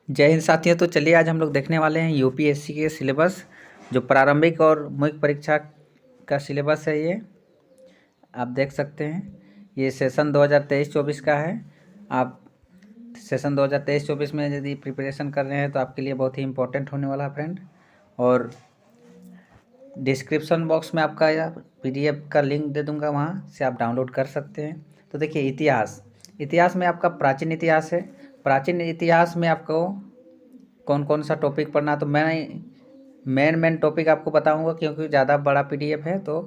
जय हिंद साथियों। तो चलिए आज हम लोग देखने वाले हैं यूपीएससी के सिलेबस, जो प्रारंभिक और मुख्य परीक्षा का सिलेबस है। ये आप देख सकते हैं, ये सेशन 2023-24 का है। आप सेशन 2023-24 में यदि प्रिपरेशन कर रहे हैं तो आपके लिए बहुत ही इम्पोर्टेंट होने वाला है फ्रेंड। और डिस्क्रिप्शन बॉक्स में आपका पीडीएफ का लिंक दे दूंगा, वहाँ से आप डाउनलोड कर सकते हैं। तो देखिए, इतिहास में आपका प्राचीन इतिहास है। प्राचीन इतिहास में आपको कौन कौन सा टॉपिक पढ़ना, तो मैं मेन टॉपिक आपको बताऊंगा, क्योंकि ज़्यादा बड़ा पीडीएफ है तो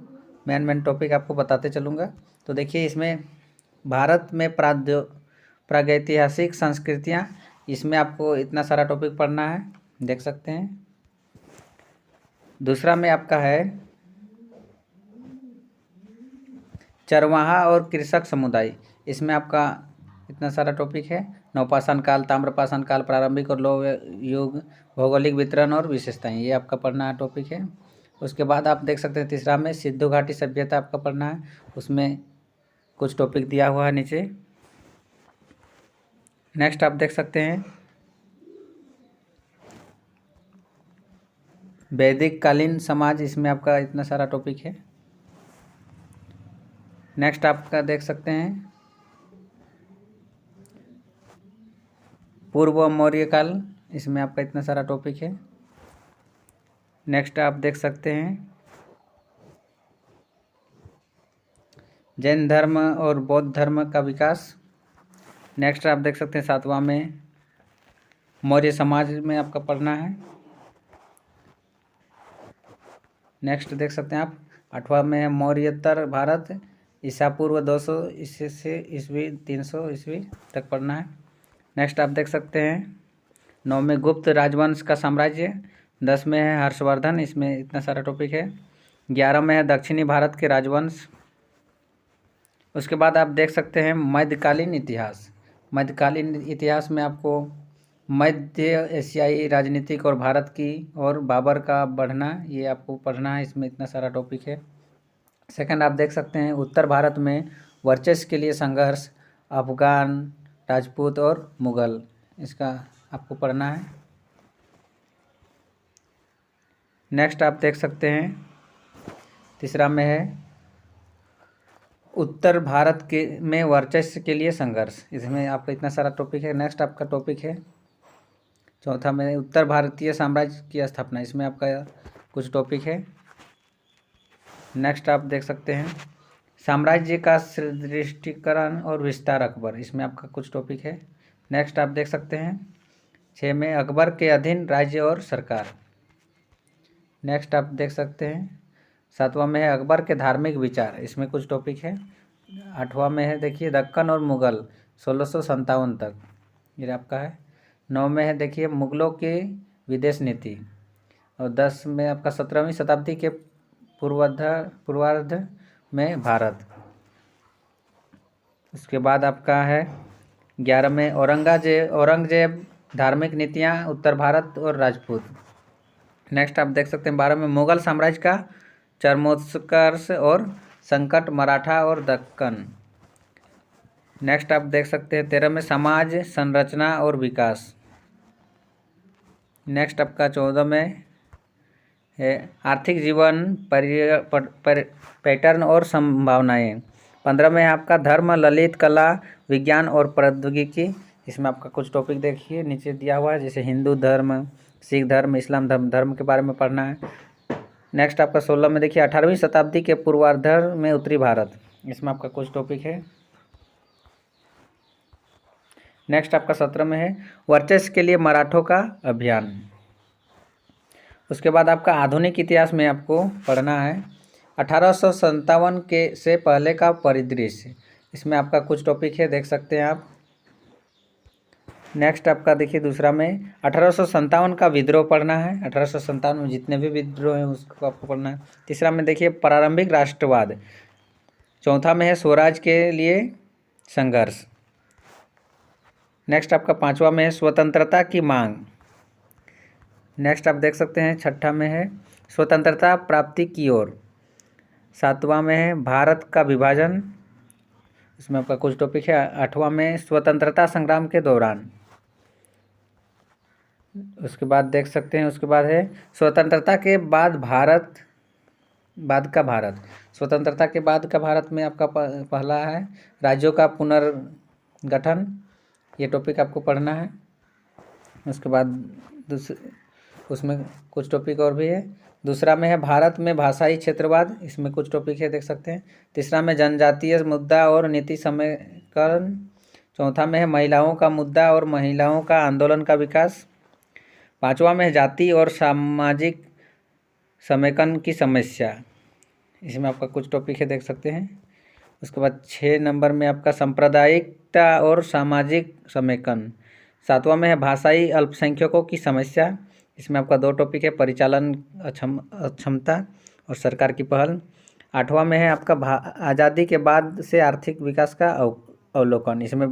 मेन टॉपिक आपको बताते चलूँगा। तो देखिए, इसमें भारत में प्रागैतिहासिक संस्कृतियाँ, इसमें आपको इतना सारा टॉपिक पढ़ना है, देख सकते हैं। दूसरा में आपका है चरवाहा और कृषक समुदाय, इसमें आपका इतना सारा टॉपिक है। नवपाषाण काल, ताम्रपाषाण काल, प्रारंभिक और लौह युग, भौगोलिक वितरण और विशेषताएं, ये आपका पढ़ना टॉपिक है। उसके बाद आप देख सकते हैं तीसरा में सिंधु घाटी सभ्यता आपका पढ़ना है, उसमें कुछ टॉपिक दिया हुआ है नीचे। नेक्स्ट आप देख सकते हैं वैदिक कालीन समाज, इसमें आपका इतना सारा टॉपिक है। नेक्स्ट आपका देख सकते हैं पूर्व मौर्य काल, इसमें आपका इतना सारा टॉपिक है। नेक्स्ट आप देख सकते हैं जैन धर्म और बौद्ध धर्म का विकास। नेक्स्ट आप देख सकते हैं सातवां में मौर्य समाज में आपका पढ़ना है। नेक्स्ट देख सकते हैं आप आठवां में है मौर्योत्तर भारत, ईसा पूर्व 200 ईस्वी से ईस्वी 300 ईस्वी तक पढ़ना है। नेक्स्ट आप देख सकते हैं 9 में गुप्त राजवंश का साम्राज्य, 10 में है हर्षवर्धन, इसमें इतना सारा टॉपिक है। 11 में है दक्षिणी भारत के राजवंश। उसके बाद आप देख सकते हैं मध्यकालीन इतिहास। मध्यकालीन इतिहास में आपको मध्य एशियाई राजनीतिक और भारत की और बाबर का बढ़ना, ये आपको पढ़ना है, इसमें इतना सारा टॉपिक है। सेकंड आप देख सकते हैं उत्तर भारत में वर्चस्व के लिए संघर्ष, अफगान, राजपूत और मुगल, इसका आपको पढ़ना है। नेक्स्ट आप देख सकते हैं तीसरा में है उत्तर भारत के में वर्चस्व के लिए संघर्ष, इसमें आपका इतना सारा टॉपिक है। नेक्स्ट आपका टॉपिक है चौथा में उत्तर भारतीय साम्राज्य की स्थापना, इसमें आपका कुछ टॉपिक है। नेक्स्ट आप देख सकते हैं साम्राज्य का सुदृढ़ीकरण और विस्तार अकबर, इसमें आपका कुछ टॉपिक है। नेक्स्ट आप देख सकते हैं 6 में अकबर के अधीन राज्य और सरकार। नेक्स्ट आप देख सकते हैं 7वां में है अकबर के धार्मिक विचार, इसमें कुछ टॉपिक है। 8वां में है देखिए दक्कन और मुगल 1657 तक, ये आपका है। 9 में है देखिए मुगलों की विदेश नीति, और 10 में आपका 17वीं शताब्दी के पूर्वार्ध में भारत। उसके बाद आपका है 11 में औरंगजेब, धार्मिक नीतियाँ, उत्तर भारत और राजपूत। नेक्स्ट आप देख सकते हैं 12 में मुगल साम्राज्य का चरमोत्कर्ष और संकट, मराठा और दक्कन। नेक्स्ट आप देख सकते हैं 13 में समाज संरचना और विकास। नेक्स्ट आपका 14 में है आर्थिक जीवन पैटर्न और संभावनाएं। 15 में है आपका धर्म, ललित कला, विज्ञान और प्रौद्योगिकी, इसमें आपका कुछ टॉपिक देखिए नीचे दिया हुआ है, जैसे हिंदू धर्म, सिख धर्म, इस्लाम धर्म के बारे में पढ़ना है। नेक्स्ट आपका 16 में देखिए 18वीं शताब्दी के पूर्वार्ध में उत्तरी भारत, इसमें आपका कुछ टॉपिक है। नेक्स्ट आपका 17 में है वर्चस्व के लिए मराठों का अभियान। उसके बाद आपका आधुनिक इतिहास में आपको पढ़ना है 1857 के से पहले का परिदृश्य, इसमें आपका कुछ टॉपिक है, देख सकते हैं आप। नेक्स्ट आपका देखिए दूसरा में 1857 का विद्रोह पढ़ना है, 1857 में जितने भी विद्रोह हैं उसको आपको पढ़ना है। तीसरा में देखिए प्रारंभिक राष्ट्रवाद। चौथा में है स्वराज के लिए संघर्ष। नेक्स्ट आपका 5वां में है स्वतंत्रता की मांग। नेक्स्ट आप देख सकते हैं 6ठा में है स्वतंत्रता प्राप्ति की ओर। 7वां में है भारत का विभाजन, इसमें आपका कुछ टॉपिक है। 8वां में स्वतंत्रता संग्राम के दौरान। उसके बाद देख सकते हैं, उसके बाद है स्वतंत्रता के बाद भारत, बाद का भारत। स्वतंत्रता के बाद का भारत में आपका पहला है राज्यों का पुनर्गठन, ये टॉपिक आपको पढ़ना है। उसके बाद उसमें कुछ टॉपिक और भी है। दूसरा में है भारत में भाषाई क्षेत्रवाद, इसमें कुछ टॉपिक है, देख सकते हैं। तीसरा में जनजातीय मुद्दा और नीति समीकरण। चौथा में है महिलाओं का मुद्दा और महिलाओं का आंदोलन का विकास। पांचवा में है जाति और सामाजिक समेकन की समस्या, इसमें आपका कुछ टॉपिक है, देख सकते हैं। उसके बाद 6 नंबर में आपका सांप्रदायिकता और सामाजिक समेकन। सातवां में है भाषाई अल्पसंख्यकों की समस्या, इसमें आपका 2 टॉपिक है, परिचालन अक्षमता और सरकार की पहल। आठवां में है आपका आज़ादी के बाद से आर्थिक विकास का अवलोकन, इसमें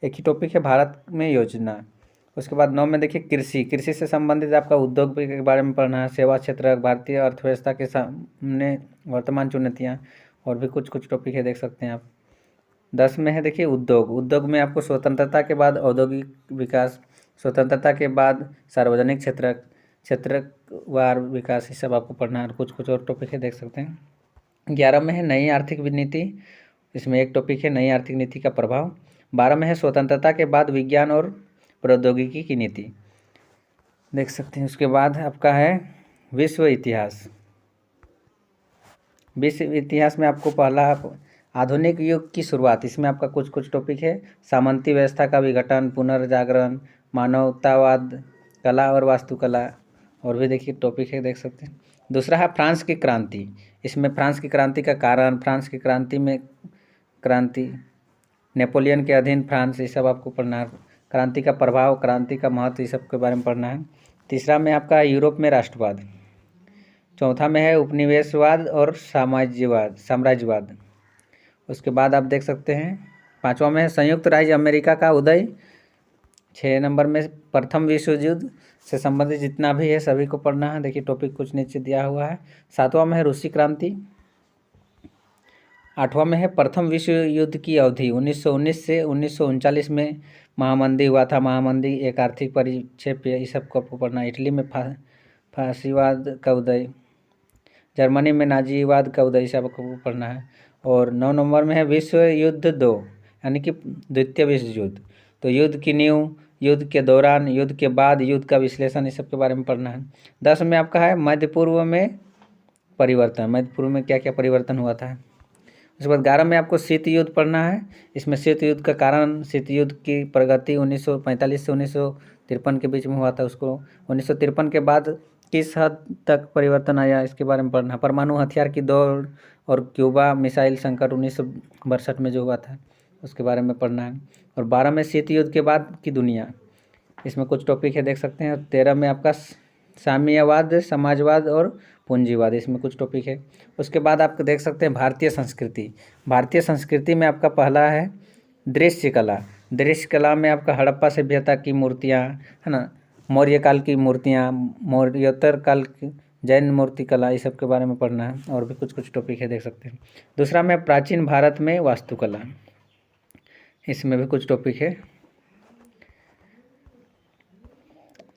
एक ही टॉपिक है, भारत में योजना। उसके बाद 9 में देखिए कृषि, कृषि से संबंधित आपका उद्योग के बारे में पढ़ना है, सेवा क्षेत्र, भारतीय अर्थव्यवस्था के सामने वर्तमान चुनौतियाँ, और भी कुछ कुछ टॉपिक है, देख सकते हैं आप। 10 में है देखिए उद्योग, उद्योग में आपको स्वतंत्रता के बाद औद्योगिक विकास, स्वतंत्रता के बाद सार्वजनिक क्षेत्रवार विकास, ये सब आपको पढ़ना है, और कुछ कुछ और टॉपिक है, देख सकते हैं। 11 में है नई आर्थिक नीति, इसमें एक टॉपिक है नई आर्थिक नीति का प्रभाव। 12 में है स्वतंत्रता के बाद विज्ञान और प्रौद्योगिकी की नीति, देख सकते हैं। उसके बाद आपका है विश्व इतिहास। विश्व इतिहास में आपको पहला आधुनिक युग की शुरुआत, इसमें आपका कुछ कुछ टॉपिक है, सामंती व्यवस्था का विघटन, पुनर्जागरण, मानवतावाद, कला और वास्तुकला, और भी देखिए टॉपिक है, देख सकते हैं। दूसरा है फ्रांस की क्रांति, इसमें फ्रांस की क्रांति का कारण, फ्रांस की क्रांति में क्रांति, नेपोलियन के अधीन फ्रांस, ये सब आपको पढ़ना है। क्रांति का प्रभाव, क्रांति का महत्व, ये सब के बारे में पढ़ना है। तीसरा में आपका यूरोप में राष्ट्रवाद। चौथा में है उपनिवेशवाद और साम्राज्यवाद। उसके बाद आप देख सकते हैं 5वां में है संयुक्त राज्य अमेरिका का उदय। 6 नंबर में प्रथम विश्व युद्ध से संबंधित जितना भी है सभी को पढ़ना है, देखिए टॉपिक कुछ नीचे दिया हुआ है। 7वां में है रूसी क्रांति। 8वां में है प्रथम विश्व युद्ध की अवधि 1919 से 1939 में महामंदी हुआ था, महामंदी एक आर्थिक परिक्षेप, इस सब को आपको पढ़ना है। इटली में फासीवाद का उदय, जर्मनी में नाजीवाद का उदय, सब आपको पढ़ना है। और 9 नंबर में है विश्व युद्ध 2, यानी कि द्वितीय विश्व युद्ध, तो युद्ध की नींव, युद्ध के दौरान, युद्ध के बाद, युद्ध का विश्लेषण, इस सब के बारे में पढ़ना है। 10 में आपका है मध्य पूर्व में परिवर्तन, मध्य पूर्व में क्या क्या परिवर्तन हुआ था। उसके बाद 11 में आपको शीत युद्ध पढ़ना है, इसमें शीत युद्ध का कारण, शीत युद्ध की प्रगति 1945 से 1953 के बीच में हुआ था, उसको 1953 के बाद किस हद तक परिवर्तन आया, इसके बारे में पढ़ना। परमाणु हथियार की दौड़ और क्यूबा मिसाइल संकट 1962 में जो हुआ था, उसके बारे में पढ़ना है। और 12 में शीत युद्ध के बाद की दुनिया, इसमें कुछ टॉपिक है, देख सकते हैं। और 13 में आपका साम्यवाद, समाजवाद और पूंजीवाद, इसमें कुछ टॉपिक है। उसके बाद आप देख सकते हैं भारतीय संस्कृति। भारतीय संस्कृति में आपका पहला है दृश्य कला। दृश्य कला में आपका हड़प्पा सभ्यता की मूर्तियाँ, है ना, मौर्य काल की मूर्तियाँ, मौर्योत्तर काल की जैन मूर्ति कला, इस सब के बारे में पढ़ना है। और भी कुछ कुछ टॉपिक है, देख सकते हैं। दूसरा में प्राचीन भारत में वास्तुकला, इसमें भी कुछ टॉपिक है।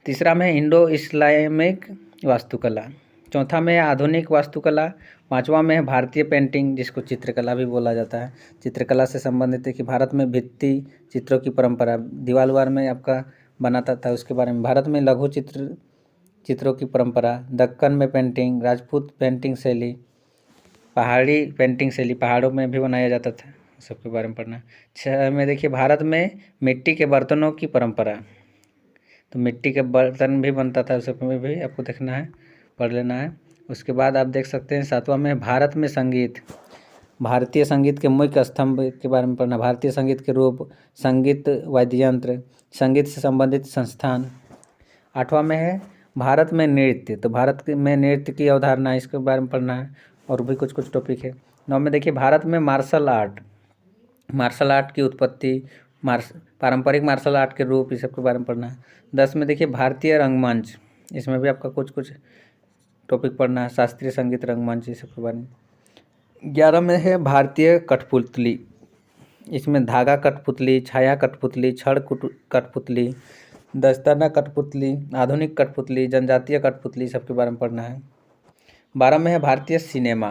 तीसरा में इंडो इस्लामिक वास्तुकला। चौथा में आधुनिक वास्तुकला। 5वां में है भारतीय पेंटिंग, जिसको चित्रकला भी बोला जाता है। चित्रकला से संबंधित है कि भारत में भित्ति चित्रों की परंपरा, दीवार वार में आपका बनाता था, उसके बारे में। भारत में लघु चित्रों की परंपरा, दक्कन में पेंटिंग, राजपूत पेंटिंग शैली, पहाड़ी पेंटिंग शैली, पहाड़ों में भी बनाया जाता था, सबके बारे में पढ़ना। 6 में देखिए भारत में मिट्टी के बर्तनों की परंपरा, तो मिट्टी के बर्तन भी बनता था, उस सब में भी आपको देखना है, पढ़ लेना है। उसके बाद आप देख सकते हैं 7वां में भारत में संगीत, भारतीय संगीत के मुख्य स्तंभ के बारे में पढ़ना, भारतीय संगीत के रूप, संगीत वाद्य यंत्र, संगीत से संबंधित संस्थान। 8वां में है भारत में नृत्य, तो भारत में नृत्य की अवधारणा, इसके बारे में पढ़ना है। और भी कुछ कुछ टॉपिक है। 9 में देखिए भारत में मार्शल आर्ट, मार्शल आर्ट की उत्पत्ति, पारंपरिक मार्शल आर्ट के रूप, इस सब के बारे में पढ़ना है। 10 में देखिए भारतीय रंगमंच, इसमें भी आपका कुछ कुछ टॉपिक पढ़ना है, शास्त्रीय संगीत, रंगमंच, इस सब के बारे में। 11 में है भारतीय कठपुतली, इसमें धागा कठपुतली, छाया कठपुतली, छड़ कठपुतली, दस्ताना कठपुतली, आधुनिक कठपुतली, जनजातीय कठपुतली, सबके बारे में पढ़ना है। 12 में है भारतीय सिनेमा,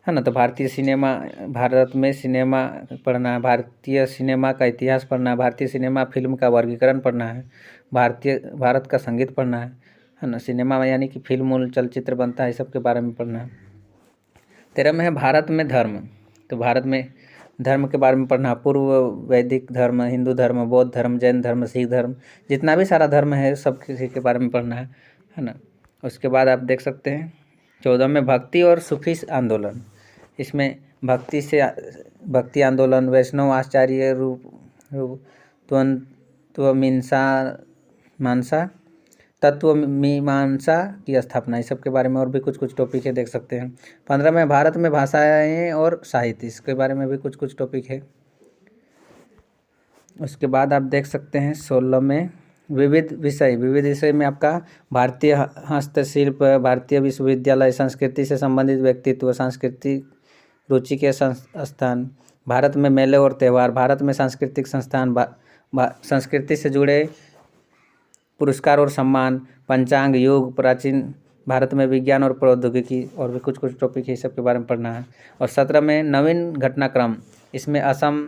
है ना, तो भारतीय सिनेमा, भारत में सिनेमा पढ़ना है, भारतीय सिनेमा का इतिहास पढ़ना है, भारतीय सिनेमा फिल्म का वर्गीकरण पढ़ना है, भारत का संगीत पढ़ना है ना, सिनेमा में यानी कि फिल्म चलचित्र बनता है, सबके बारे में पढ़ना है। 13 में है भारत में धर्म, तो भारत में धर्म के बारे में पढ़ना, पूर्व वैदिक धर्म, हिंदू धर्म, बौद्ध धर्म, जैन धर्म, सिख धर्म, जितना भी सारा धर्म है सब किसी के बारे में पढ़ना है ना। उसके बाद आप देख सकते हैं 14 में भक्ति और सूफी आंदोलन, इसमें भक्ति आंदोलन, वैष्णव आचार्य रूप तत्व मीमांसा की स्थापना, इस सब के बारे में और भी कुछ टॉपिक है, देख सकते हैं। 15 में भारत में भाषाएं और साहित्य, इसके बारे में भी कुछ टॉपिक है। उसके बाद आप देख सकते हैं 16 में विविध विषय में आपका भारतीय हस्तशिल्प, भारतीय विश्वविद्यालय, संस्कृति से संबंधित व्यक्तित्व, सांस्कृतिक रुचि के स्थान, भारत में मेले और त्यौहार, भारत में सांस्कृतिक संस्थान, संस्कृति से जुड़े पुरस्कार और सम्मान, पंचांग, योग, प्राचीन भारत में विज्ञान और प्रौद्योगिकी, और भी कुछ टॉपिक है, सबके बारे में पढ़ना है। और 17 में नवीन घटनाक्रम, इसमें असम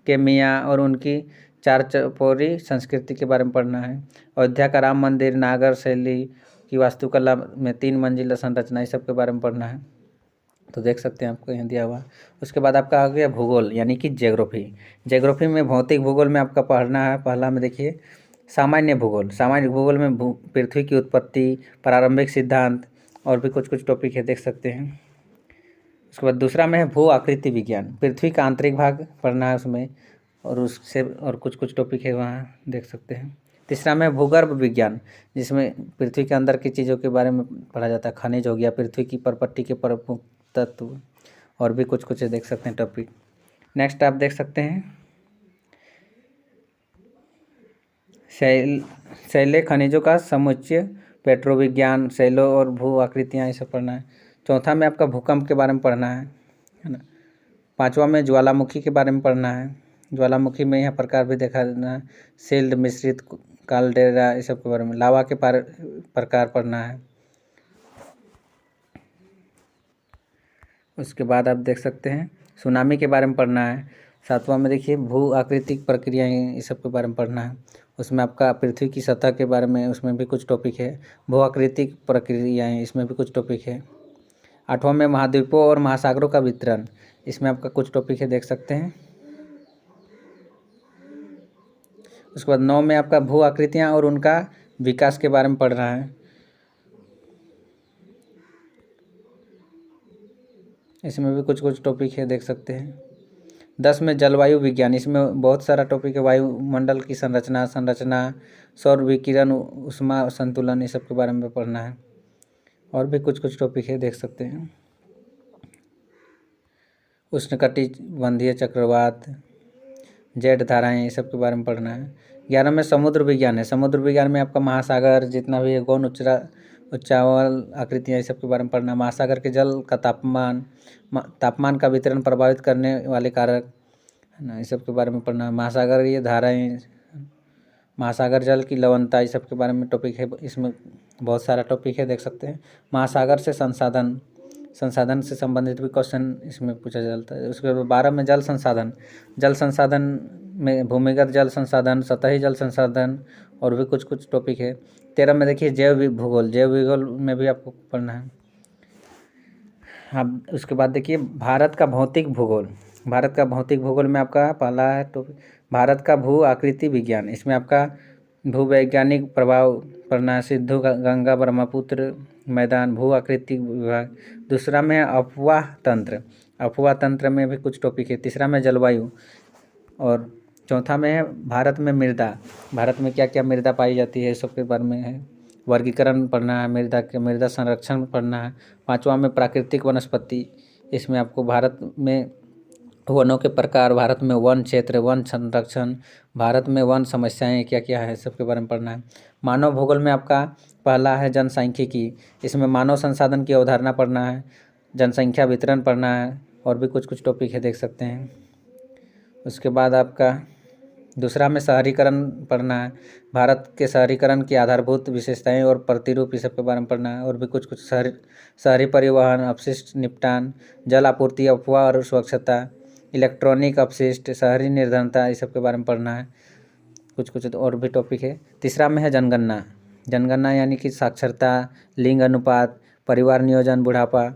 के मियाँ और उनकी चार चौपोरी संस्कृति के बारे में पढ़ना है। अयोध्या का राम मंदिर, नागर शैली की वास्तुकला में 3 मंजिला संरचना, इस सब के बारे में पढ़ना है, तो देख सकते हैं आपको यहाँ दिया हुआ। उसके बाद आपका आ गया भूगोल यानी कि ज्योग्राफी में भौतिक भूगोल में आपका पढ़ना है। पहला में देखिए सामान्य भूगोल में पृथ्वी की उत्पत्ति, प्रारंभिक सिद्धांत, और भी कुछ टॉपिक है, देख सकते हैं। उसके बाद दूसरा में है भू आकृति विज्ञान, पृथ्वी का आंतरिक भाग पढ़ना है उसमें, और उससे और कुछ टॉपिक है वहाँ, देख सकते हैं। तीसरा में भूगर्भ विज्ञान, जिसमें पृथ्वी के अंदर की चीज़ों के बारे में पढ़ा जाता है, खनिज हो गया, पृथ्वी की परपट्टी के प्रमुख तत्व, और भी कुछ है, देख सकते हैं टॉपिक। नेक्स्ट आप देख सकते हैं शैले खनिजों का समुच्चय, पेट्रोविज्ञान, शैलों और भू आकृतियाँ, ये सब पढ़ना है। चौथा में आपका भूकंप के बारे में पढ़ना है ना। 5वां में ज्वालामुखी के बारे में पढ़ना है, ज्वालामुखी में यह प्रकार भी देखा देना है, शील्ड, मिश्रित, काल्डेरा, ये सब के बारे में। लावा के प्रकार पढ़ना है। उसके बाद आप देख सकते हैं सुनामी के बारे में पढ़ना है। 7वां में देखिए भू आकृतिक प्रक्रियाएँ, इस सब के बारे में पढ़ना है। उसमें आपका पृथ्वी की सतह के बारे में, उसमें भी कुछ टॉपिक है। भू आकृतिक प्रक्रियाएँ, इसमें भी कुछ टॉपिक है। 8वां में महाद्वीपों और महासागरों का वितरण, इसमें आपका कुछ टॉपिक है, देख सकते हैं। उसके बाद 9 में आपका भू आकृतियाँ और उनका विकास के बारे में पढ़ना है, इसमें भी कुछ टॉपिक है, देख सकते हैं। 10 में जलवायु विज्ञान, इसमें बहुत सारा टॉपिक है, वायुमंडल की संरचना, सौर विकिरण, ऊष्मा संतुलन, ये सब के बारे में पढ़ना है, और भी कुछ टॉपिक है, देख सकते हैं। उष्णकटिबंधीय चक्रवात, जेट धाराएं, ये सब के बारे में पढ़ना है। 11 में समुद्र विज्ञान है, समुद्र विज्ञान में आपका महासागर जितना भी है, गौण उच्चावल आकृतियाँ, ये सब के बारे में पढ़ना। महासागर के जल का तापमान का वितरण प्रभावित करने वाले कारक, है ना, इस सब के बारे में पढ़ना। महासागर ये धाराएं, महासागर जल की लवणता, इस सब के बारे में टॉपिक है, इसमें बहुत सारा टॉपिक है, देख सकते हैं। महासागर से संसाधन से संबंधित भी क्वेश्चन इसमें पूछा जाता है। उसके बाद 12 में जल संसाधन में भूमिगत जल संसाधन, सतही जल संसाधन, और भी कुछ टॉपिक है। 13 में देखिए जैव भूगोल में भी आपको पढ़ना है। अब उसके बाद देखिए भारत का भौतिक भूगोल में आपका पहला है टॉपिक भारत का भू आकृति विज्ञान, इसमें आपका भूवैज्ञानिक प्रभाव पढ़ना है, सिंधु गंगा ब्रह्मपुत्र मैदान, भू आकृतिक विभाग। दूसरा में अफवाह तंत्र में भी कुछ टॉपिक है। तीसरा में जलवायु, और चौथा में है भारत में क्या क्या मृदा पाई जाती है, सबके बारे में है, वर्गीकरण पढ़ना है, मृदा संरक्षण पढ़ना है। 5वां में प्राकृतिक वनस्पति, इसमें आपको भारत में वनों के प्रकार, भारत में वन क्षेत्र, वन संरक्षण, भारत में वन समस्याएं क्या क्या है, सबके बारे में पढ़ना है। मानव भूगोल में आपका पहला है जनसांख्यिकी, इसमें मानव संसाधन की अवधारणा पढ़ना है, जनसंख्या वितरण पढ़ना है, और भी कुछ टॉपिक है, देख सकते हैं। उसके बाद आपका दूसरा में शहरीकरण पढ़ना है, भारत के शहरीकरण की आधारभूत विशेषताएं और प्रतिरूप, इस सब के बारे में पढ़ना है। और भी कुछ कुछ शहरी परिवहन, अपशिष्ट निपटान, जल आपूर्ति, अफवाह और स्वच्छता, इलेक्ट्रॉनिक अपशिष्ट, शहरी निर्धनता, इस सब के बारे में पढ़ना है। कुछ कुछ और भी टॉपिक है। तीसरा में है जनगणना। जनगणना यानी कि साक्षरता, लिंग अनुपात, परिवार नियोजन, बुढ़ापा,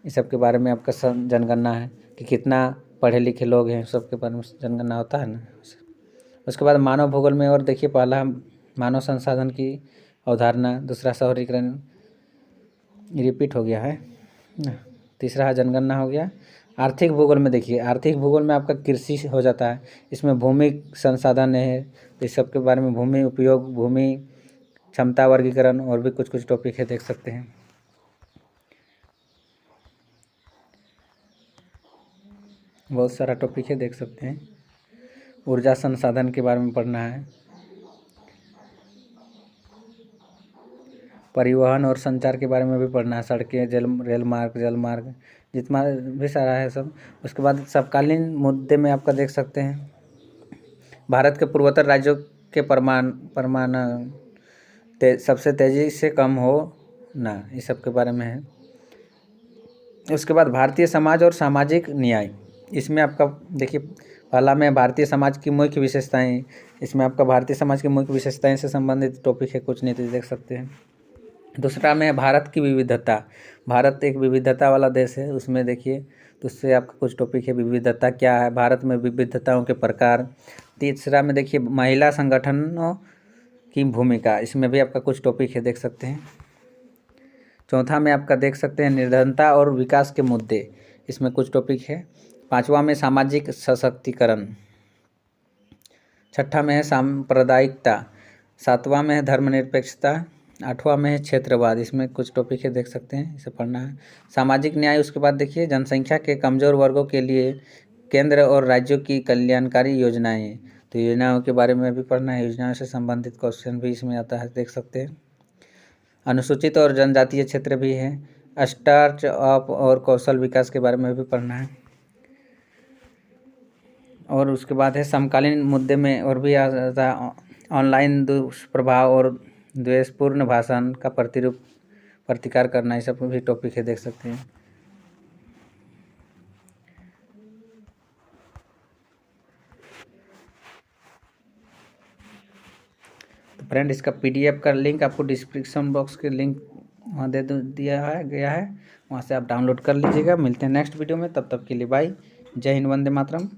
इस सब के बारे में आपका जनगणना है कि कितना पढ़े लिखे लोग हैं, सब के बारे में जनगणना होता है ना। उसके बाद मानव भूगोल में और देखिए, पहला मानव संसाधन की अवधारणा, दूसरा शहरीकरण, रिपीट हो गया है ना। तीसरा जनगणना हो गया। आर्थिक भूगोल में देखिए, आर्थिक भूगोल में आपका कृषि हो जाता है, इसमें भूमि संसाधन है, तो इस सब के बारे में भूमि उपयोग, भूमि क्षमता वर्गीकरण और भी कुछ कुछ टॉपिक है, देख सकते हैं। बहुत सारा टॉपिक है, देख सकते हैं। ऊर्जा संसाधन के बारे में पढ़ना है, परिवहन और संचार के बारे में भी पढ़ना है, सड़कें, रेल मार्ग, जल मार्ग, जितना भी सारा है सब। उसके बाद समकालीन मुद्दे में आपका देख सकते हैं, भारत के पूर्वोत्तर राज्यों के परमाणु सबसे तेज़ी से कम हो ना, इस सब के बारे में है। उसके बाद भारतीय समाज और सामाजिक न्याय, इसमें आपका देखिए, पहला में भारतीय समाज की मुख्य विशेषताएं, इसमें आपका भारतीय समाज की मुख्य विशेषताएं से संबंधित टॉपिक है, कुछ नहीं तो देख सकते हैं। दूसरा में भारत की विविधता, भारत एक विविधता वाला देश है, उसमें देखिए, तो उससे आपका कुछ टॉपिक है, विविधता क्या है, भारत में विविधताओं के प्रकार। तीसरा में देखिए, महिला संगठनों की भूमिका, इसमें भी आपका कुछ टॉपिक है, देख सकते हैं। चौथा में आपका देख सकते हैं, निर्धनता और विकास के मुद्दे, इसमें कुछ टॉपिक है। पांचवा में सामाजिक सशक्तिकरण। छठा में है सांप्रदायिकता। सातवां में है धर्मनिरपेक्षता। आठवां में है क्षेत्रवाद, इसमें कुछ टॉपिक है, देख सकते हैं, इसे पढ़ना है। सामाजिक न्याय, उसके बाद देखिए, जनसंख्या के कमज़ोर वर्गों के लिए केंद्र और राज्यों की कल्याणकारी योजनाएं, तो योजनाओं के बारे में भी पढ़ना है, योजनाओं से संबंधित क्वेश्चन भी इसमें आता है, देख सकते हैं। अनुसूचित और जनजातीय क्षेत्र भी है, स्टार्टअप और कौशल विकास के बारे में भी पढ़ना है। और उसके बाद है समकालीन मुद्दे में और भी आ जाता है, ऑनलाइन दुष्प्रभाव और द्वेषपूर्ण भाषण का प्रतिकार करना, ये सब भी टॉपिक है, देख सकते हैं। तो फ्रेंड, इसका PDF का लिंक आपको डिस्क्रिप्शन बॉक्स के लिंक वहाँ दे दिया गया है, वहाँ से आप डाउनलोड कर लीजिएगा। मिलते हैं नेक्स्ट वीडियो में, तब तक के लिए बाय। जय हिंद, वंदे मातरम।